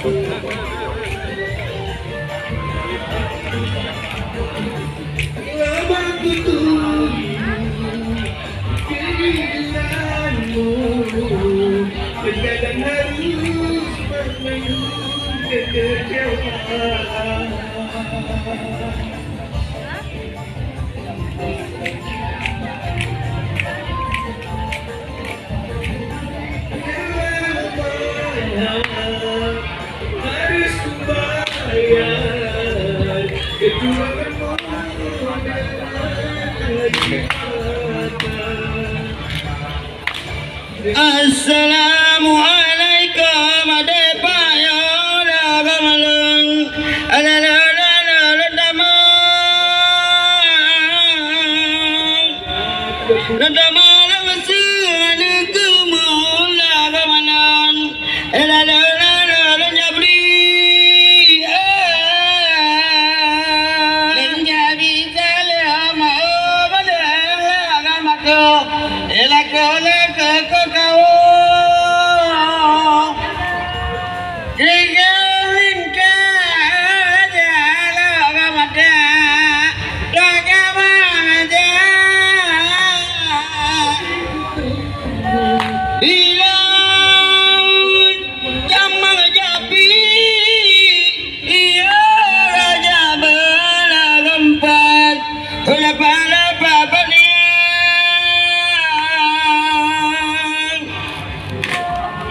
Assalamualaikum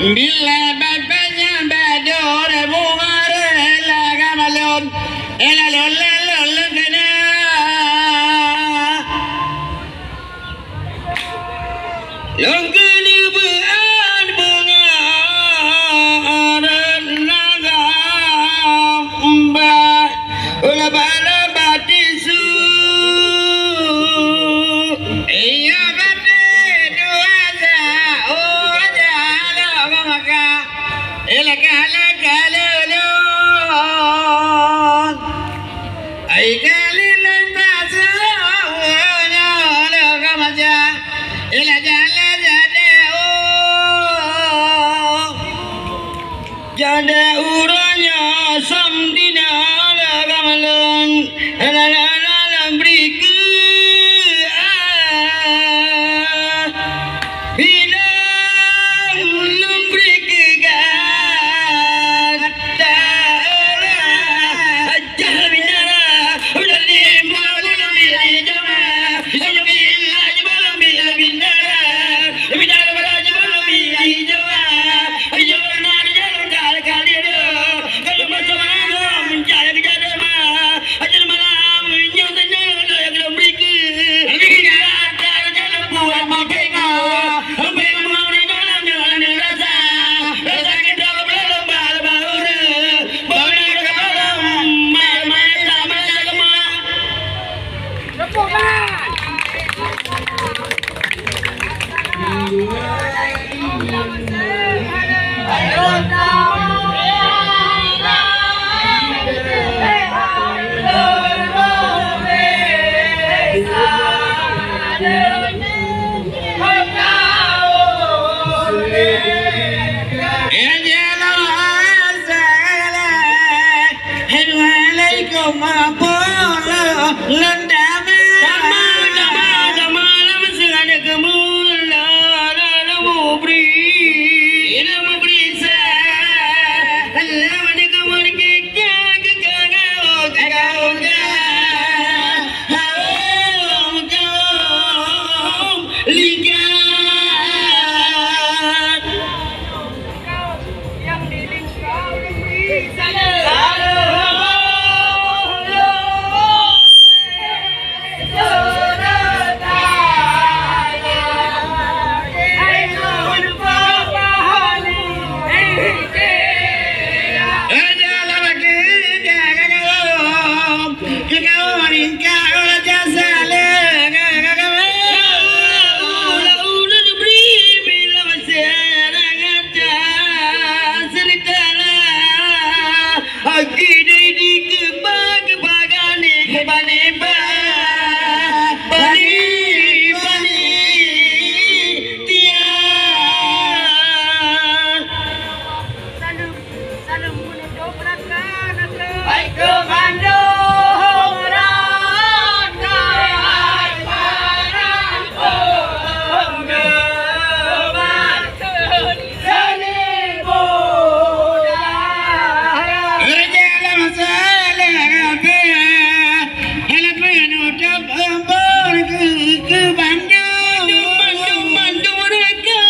bila bapaknya badur bungar laga malon elalon lalon kena longkeni buan bunga naga mbak ula bala batisu iya bate duaza oja laga maka elakala kalolon ai kalilan tasu laga maja elajala jada uranya samdina laga malon la briku bila lumbriku gata ajar binara udah lima bulan bila jama bila jama bila binara binara bila jama bila jama Salam Baik ke Bandung rakai Bandung gemarkan seni budaya. Kerja masalah apa? Anak penutup empor ke Bandung. Bandung mereka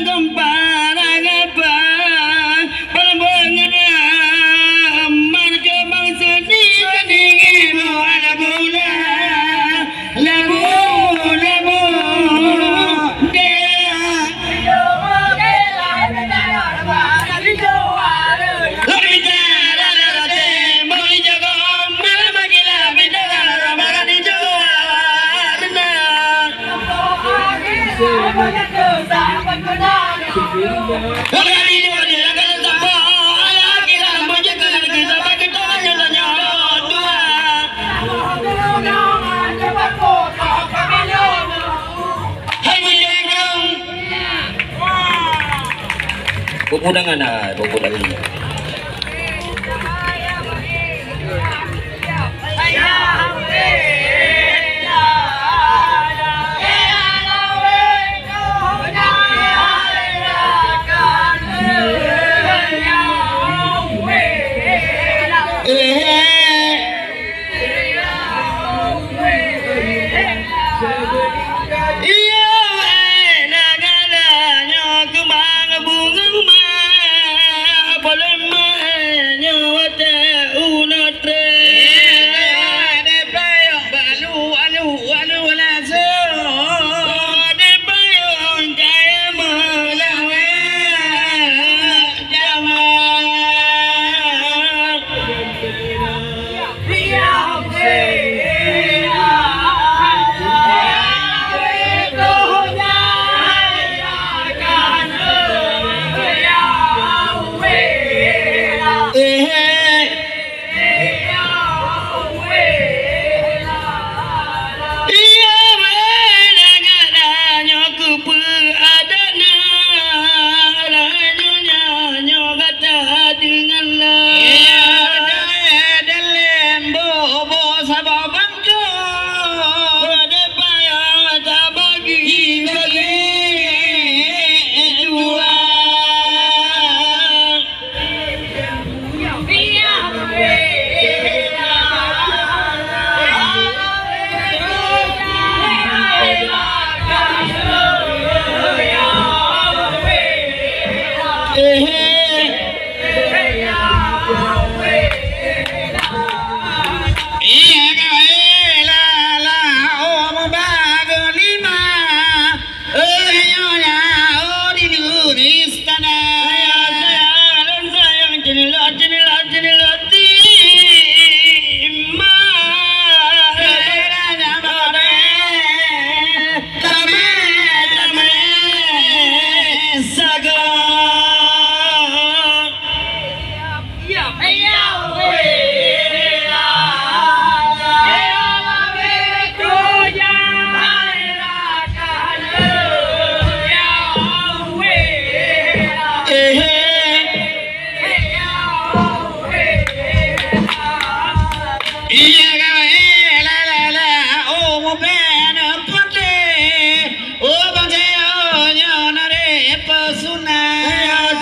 gempar apa? Pemudangan lah, pemudangan.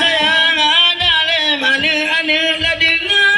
Sayang ada le mana ane la dengar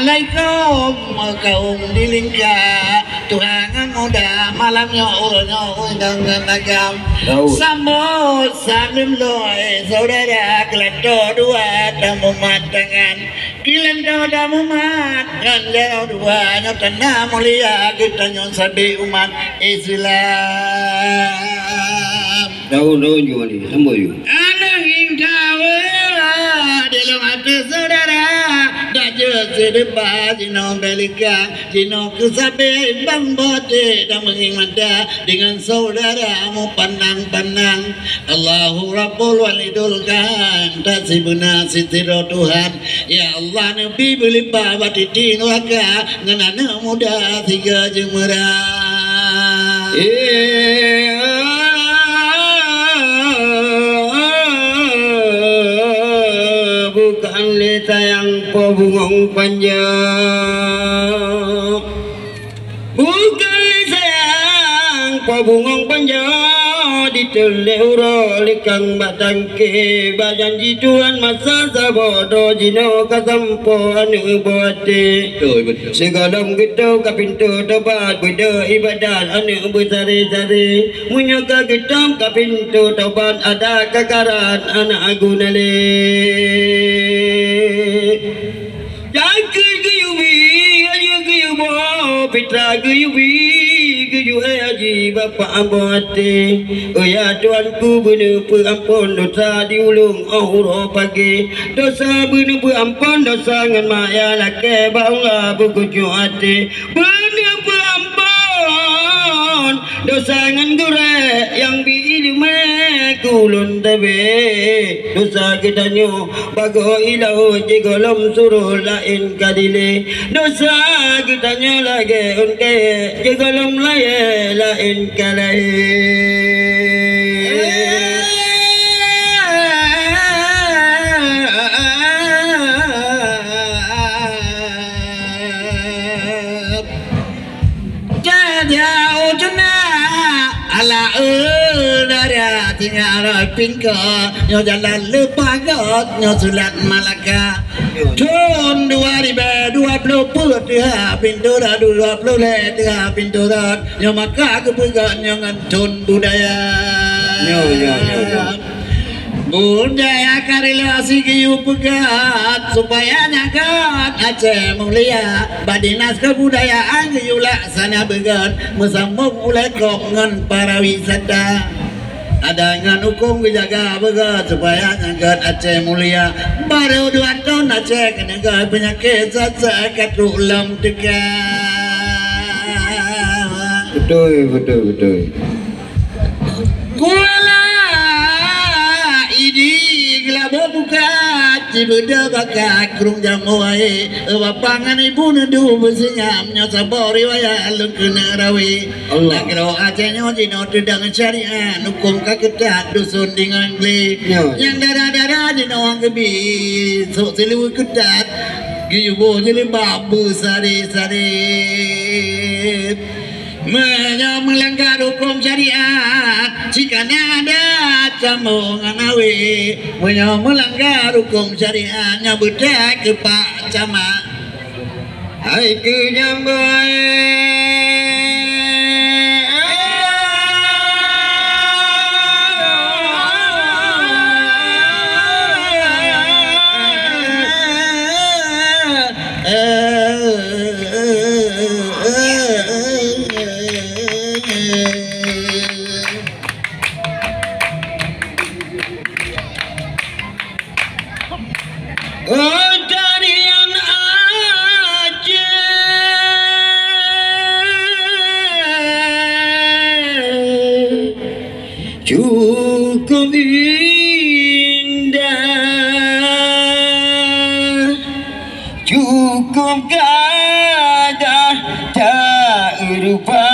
Assalamualaikum kaum di lingka Tuhangan muda malamnya dengan agam sambut salim loy saudara kelento dua tamu matangan kelento tamu mat kan jauh dua nyatana mulia kita nyon sabi umat Islam Daun juga ni, sama juga. anak ingkau dalam hati saudara dah jatuh depan jino belika jino kesabe bang bote dah mengimada dengan saudaramu pandang-pandang Allahu Rabbul Walidul kan tasibuna sitiro Tuhan ya Allah Nabi beli bawa titi nuaka nganana muda tiga jemerah bukan leta yang pebungong panjang bukan leta yang pebungong panjang diteleur likang batang ke badan jituan masa sabodo jino kasampo anu bote segalom gitu ka pintu tobat beda ibadat anu besari-sari munyaka gitu ka pintu tobat ada kakaran anak agunale jaga guyubi aja guyubo pitra guyubi Guyuh haji bapa abate ya tuanku bener perampun dosa diulung Allah pagi dosa bener perampun dosa ngan maya lake bangla bukuju hati bener perampun dosa ngan gure yang biilme kulun tabe dosa kita nyo bago ilau jigolom suruh lain kadile dosa kita nyo lagi unke jigolom lain lain kalai jauh juna ala nara tinggal pingko nyo jalan lupa got nyo sulat Malaka Tahun 2020 pintu dah 20 pintu dah nyo maka kepegat nyo ngantun budaya budaya karilasi kiyu pegat supaya nyagat Aceh mulia badinas kebudayaan kiyu laksana begat mesambung mulai kok ngan para wisata ada dengan hukum kejaga begat supaya nyagat Aceh mulia baru 2 tahun Aceh kena penyakit sasakat ulam dekat betul Kuala idi gelabo buka cibeda bakak kurung jamuai bapangan ibu nedu bersenyam nyosa bori waya alun kena rawi Allah kero Aceh nyo jino tudang syariah hukum kaketat dusun dengan gli yang darah-darah jino ang kebi sok selu ketat gibo jeli babu sari-sari melanggar hukum syariat jika ada cambungan awe melanggar hukum syariatnya budak ke Pak Camat hai ke jambai cukup indah cukup gagah tak rupa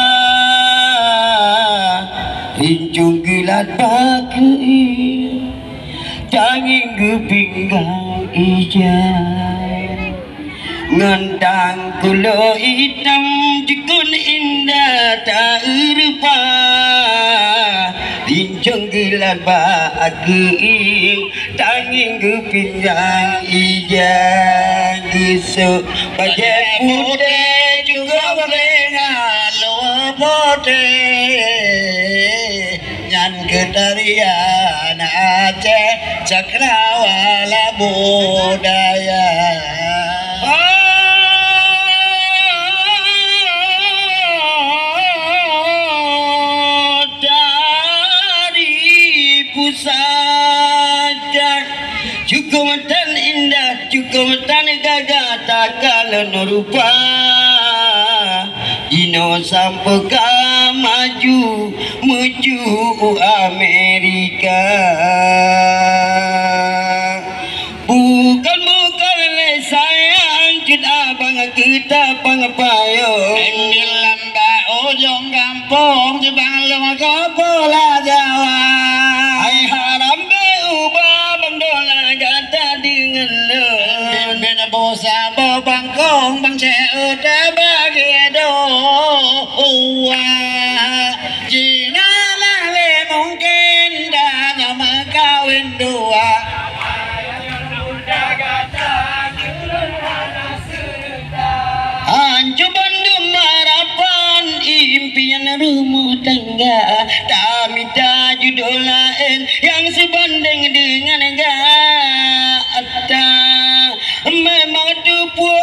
rincung gelat baki daging kepinggang ijai ngentang kulo hitam jikun indah tak rupa rincung gelat baki daging kepinggang ijai besok Bajak putih juga dengan luar putih Nyan ketarian Aceh cakrawala budaya Cukup indah, cukup gagah takkan rupa. Ino sampai maju menuju Amerika. Bukan le sayang cut abang kita pangpayo. Ambil lambak ujung kampung Jepang lumah kopola Jawa. Hai haram beubah bangdola gata dengan lo. Bina bosa bo bangkong bang uda bagi doa. Jina lale mungkin dah nyama kawin dua. Anju Bandung harapan impian rumah tangga tak minta judul lain yang sebanding dengan gata memang tupu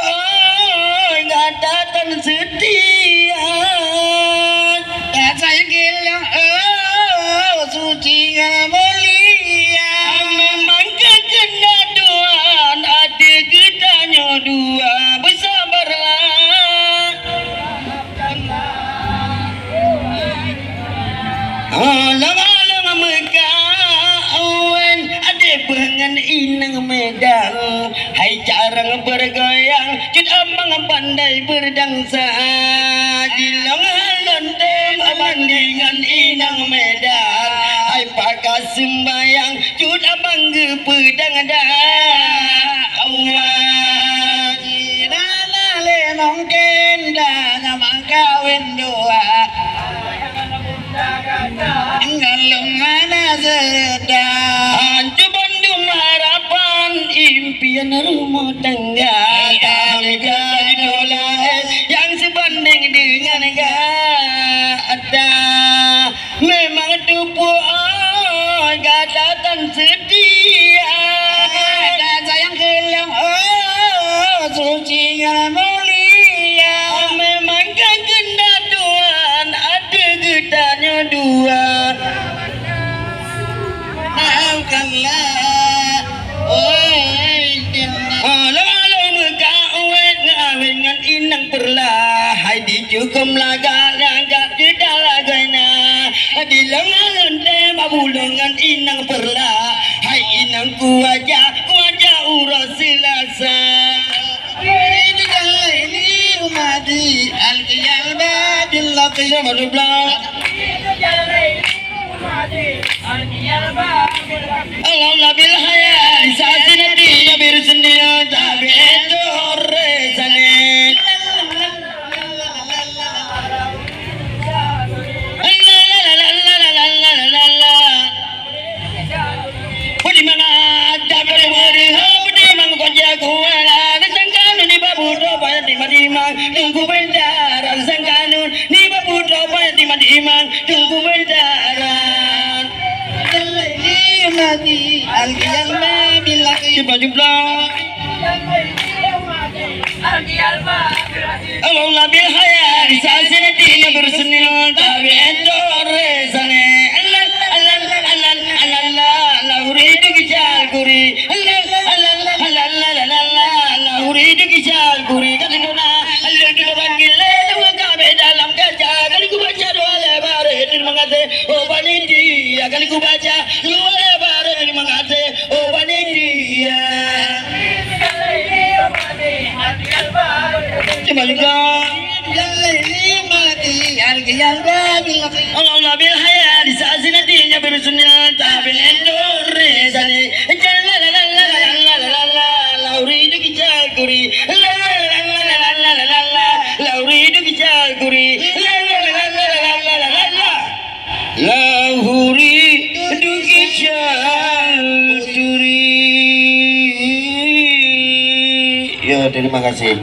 gata setia Dan saya gila suci mulia. memang kekenaduan ada getanya dua bersabarlah. Alang-alang mekawan ada pengen inang medan. Hai jarang bergoyang cut amang pandai berdangsa. Dilang-alang tem bandingan inang medan. Hai pakai sembayang cut abang gepedang dah awan. Jina lale mungkin dah nyama kawin dua. Galungan sedang. Anju Bandung harapan impian rumah tangga kami idola yang sebanding dengan gata memang tupu gadatan setia Dan sayang gelang suci mulia. memang kekenaduan ada getanya dua. Maafkanlah Alang-alang mengawet ngawingan inang perlah. Hai dicukum laga-laga tidak lagana. Di lengan tem abulungan inang perlah. Hai inang kuaja uras silasa. ini jalan ini umadi al-qiyamah billah qiyamah Allah bil hayal sasinati ya birsniya tabi itu resane. Pudi mana dapat mari pudi mang koja kuala sangkanu ni babu doba di madimang tunggu bendaran sangkanu ni babu doba di madimang tunggu bendaran. umadi al-qiyamah billah Jumlah Allah bil hayal sasinati ya birsniya tabi itu resane. La uridu kijal guri la uridu kijal guri kadina Allah di bangile kabe dalam kaca kali ku baca doa lebar di mangate oh panitia kali ku baca doa lebar di mangate oh panitia coba juga Allah bil hayal sasinatinya bersunnah tabil Indonesia la uridu kijal guri la uridu kijal guri la uridu kijal guri ya terima kasih.